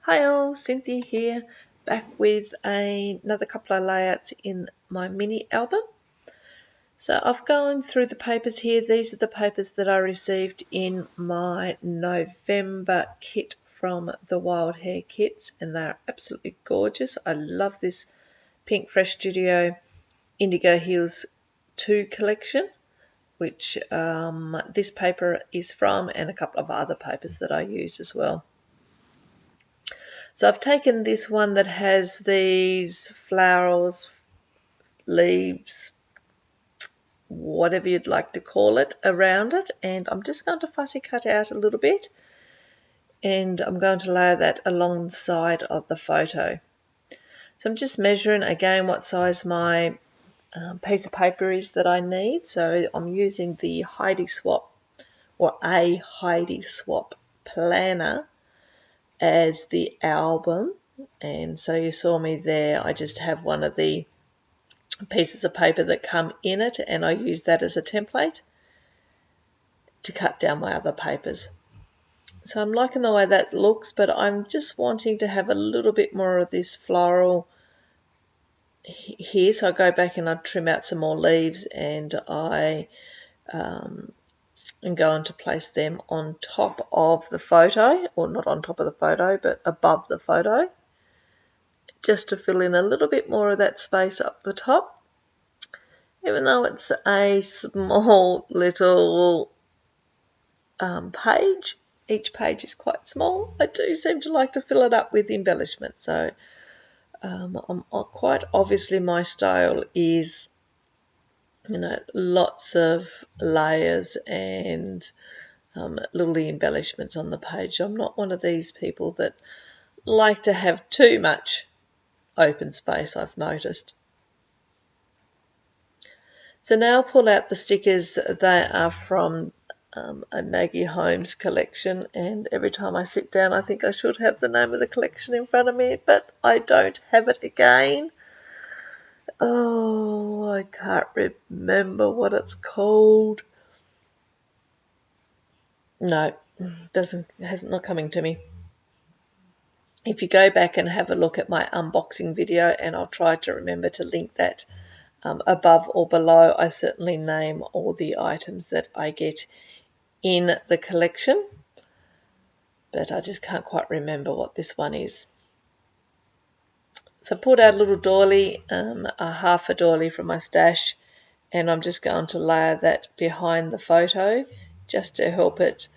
Hi all, Cynthia here, back with another couple of layouts in my mini album. So I've gone through the papers here. These are the papers that I received in my November kit from the Wild Hare kits, and they're absolutely gorgeous. I love this Pink Fresh Studio Indigo Heels 2 collection, which this paper is from, and a couple of other papers that I use as well. So I've taken this one that has these flowers, leaves, whatever you'd like to call it, around it, and I'm just going to fussy cut out a little bit, and I'm going to layer that alongside of the photo. So I'm just measuring again what size my piece of paper is that I need. So I'm using the Heidi Swap, or a Heidi Swap planner as the album. And so you saw me there, I just have one of the pieces of paper that come in it, and I use that as a template to cut down my other papers. So I'm liking the way that looks, but I'm just wanting to have a little bit more of this floral here. So I go back and I trim out some more leaves, and I am going to place them on top of the photo, or not on top of the photo, but above the photo, just to fill in a little bit more of that space up the top. Even though it's a small little page, each page is quite small, I do seem to like to fill it up with embellishment. So quite obviously my style is, lots of layers and little embellishments on the page. I'm not one of these people that like to have too much open space, I've noticed. So now I'll pull out the stickers. They are from a Maggie Holmes collection, and every time I sit down I think I should have the name of the collection in front of me, but I don't have it again. Oh, I can't remember what it's called. No, not coming to me. If you go back and have a look at my unboxing video, and I'll try to remember to link that above or below, I certainly name all the items that I get in the collection, but I just can't quite remember what this one is. So I pulled out a little doily, a half a doily from my stash, and I'm just going to layer that behind the photo just to help it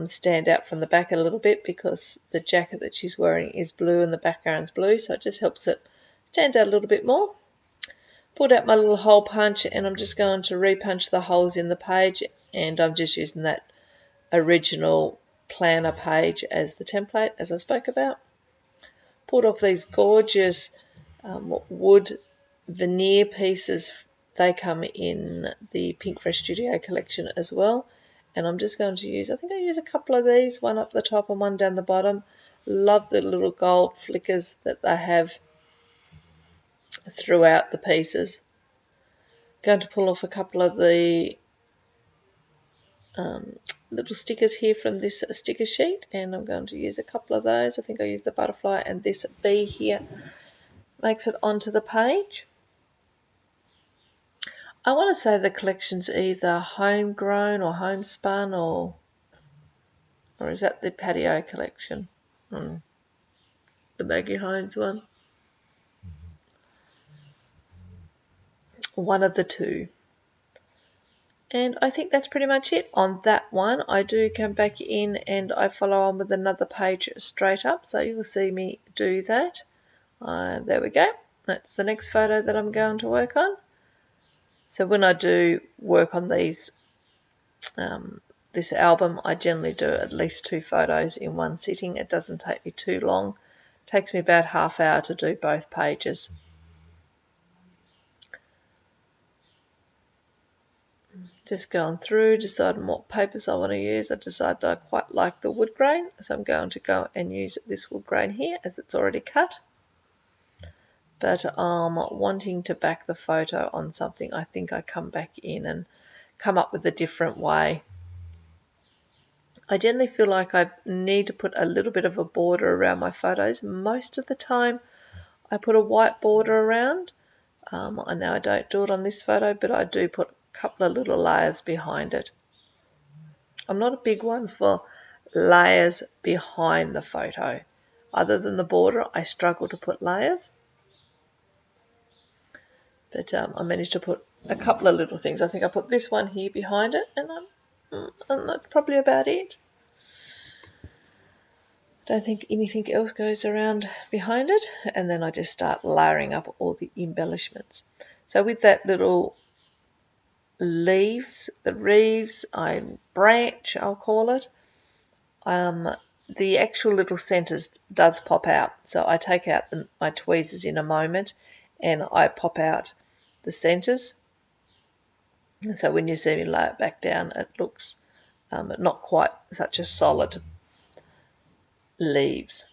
stand out from the back a little bit, because the jacket that she's wearing is blue and the background's blue, so it just helps it stand out a little bit more. Pulled out my little hole punch, and I'm just going to repunch the holes in the page, and I'm just using that original planner page as the template, as I spoke about. Pulled off these gorgeous wood veneer pieces. They come in the Pink Fresh Studio collection as well, and I'm just going to use, I think I use a couple of these, one up the top and one down the bottom. Love the little gold flickers that they have throughout the pieces. Going to pull off a couple of the little stickers here from this sticker sheet, and I'm going to use a couple of those. I think I used the butterfly, and this bee here makes it onto the page. I want to say the collection's either homegrown or homespun, or is that the patio collection? The Maggie Holmes one? One of the two. And I think that's pretty much it on that one. I do come back in and I follow on with another page straight up, so you'll see me do that. There we go. That's the next photo that I'm going to work on. So when I do work on these, this album, I generally do at least 2 photos in one sitting. It doesn't take me too long. It takes me about half hour to do both pages. Just going through, deciding what papers I want to use. I decided I quite like the wood grain, so I'm going to go and use this wood grain here as it's already cut. But I'm wanting to back the photo on something. I think I come back in and come up with a different way. I generally feel like I need to put a little bit of a border around my photos. Most of the time I put a white border around. I know I don't do it on this photo, but I do put a couple of little layers behind it. I'm not a big one for layers behind the photo. Other than the border, I struggle to put layers. But I managed to put a couple of little things. I think I put this one here behind it, and that's probably about it. Don't think anything else goes around behind it, and then I just start layering up all the embellishments. So with that little leaves, the reeves, branch, I'll call it, the actual little centres does pop out. So I take out my tweezers in a moment, and I pop out the centres. So when you see me lay it back down, it looks not quite such a solid leaves.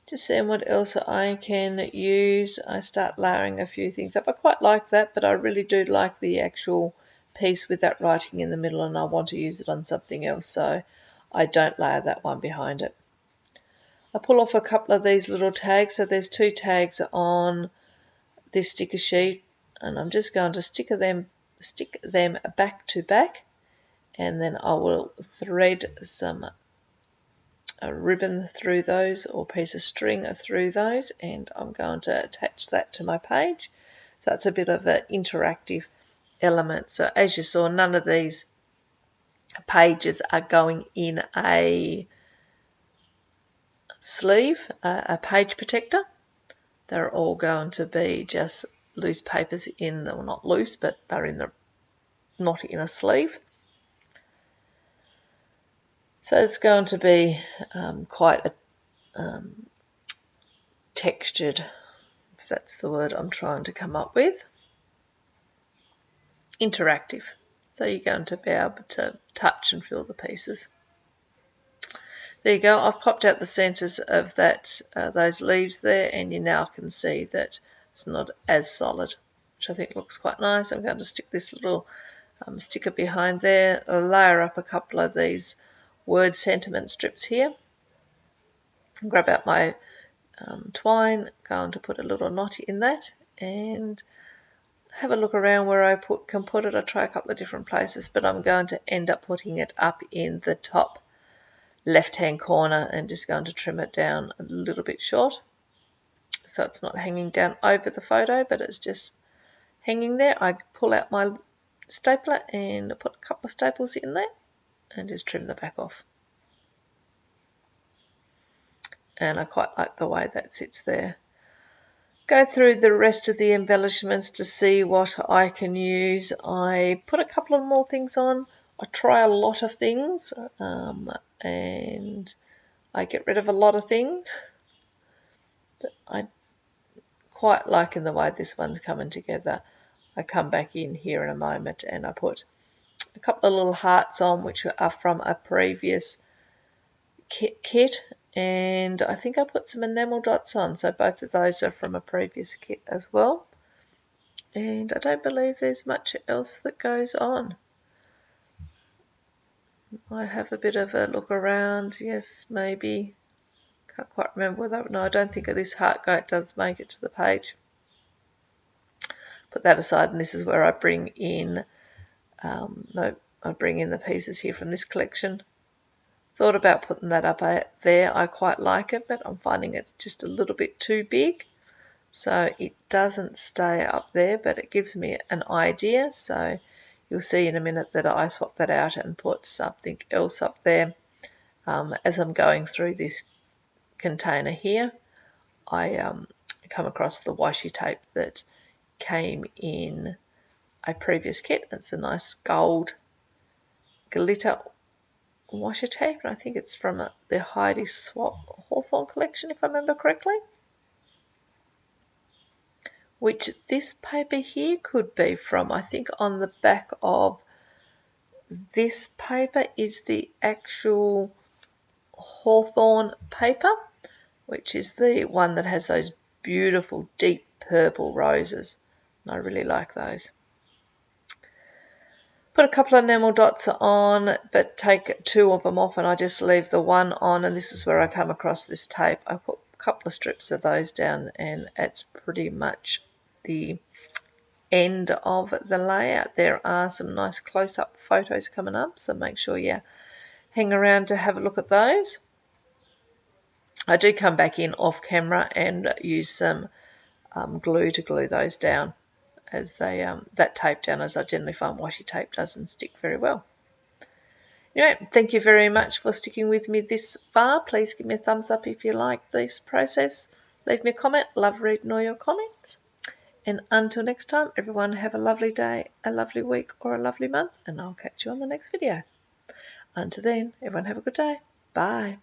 Just seeing what else I can use. I start layering a few things up. I quite like that, but I really do like the actual piece with that writing in the middle, and I want to use it on something else, so I don't layer that one behind it. I pull off a couple of these little tags. So there's 2 tags on this sticker sheet, and I'm just going to stick them back to back, and then I will thread some a ribbon through those, or piece of string through those, and I'm going to attach that to my page. So it's a bit of an interactive element. So as you saw, none of these pages are going in a sleeve, a page protector. They're all going to be just loose papers well, not loose, but they're not in a sleeve. So it's going to be quite a textured, if that's the word I'm trying to come up with, interactive. So you're going to be able to touch and feel the pieces. There you go. I've popped out the centres of those leaves there, and you now can see that it's not as solid, which I think looks quite nice. I'm going to stick this little sticker behind there. I'll layer up a couple of these word sentiment strips here. Grab out my twine, going to put a little knot in that, and have a look around where I can put it. I try a couple of different places, but I'm going to end up putting it up in the top left-hand corner and just going to trim it down a little bit short, so it's not hanging down over the photo, but it's just hanging there. I pull out my stapler and put a couple of staples in there and just trim the back off. And I quite like the way that sits there. Go through the rest of the embellishments to see what I can use. I put a couple of more things on. I try a lot of things, and I get rid of a lot of things. But I quite liking the way this one's coming together. I come back in here in a moment and I put a couple of little hearts on, which are from a previous kit, and I think I put some enamel dots on, so both of those are from a previous kit as well. And I don't believe there's much else that goes on. I have a bit of a look around. Yes, maybe. Can't quite remember whether. No, I don't think this heart goat does make it to the page. Put that aside, and this is where I bring in I bring in the pieces here from this collection. Thought about putting that up there. I quite like it, but I'm finding it's just a little bit too big, so it doesn't stay up there, but it gives me an idea. So you'll see in a minute that I swap that out and put something else up there. As I'm going through this container here, I come across the washi tape that came in a previous kit. It's a nice gold glitter washi tape, and I think it's from the Heidi Swap Hawthorne collection, if I remember correctly. Which this paper here could be from. I think on the back of this paper is the actual Hawthorne paper, which is the one that has those beautiful deep purple roses. And I really like those. Put a couple of enamel dots on, but take 2 of them off, and I just leave the one on, and this is where I come across this tape. I put a couple of strips of those down, and it's pretty much the end of the layout. There are some nice close-up photos coming up, so make sure you hang around to have a look at those. I do come back in off camera and use some glue to glue those down, as they that tape down, as I generally find washi tape doesn't stick very well. Anyway, thank you very much for sticking with me this far. Please give me a thumbs up if you like this process. Leave me a comment. Love reading all your comments. And until next time, everyone have a lovely day, a lovely week, or a lovely month, and I'll catch you on the next video. Until then, everyone have a good day. Bye.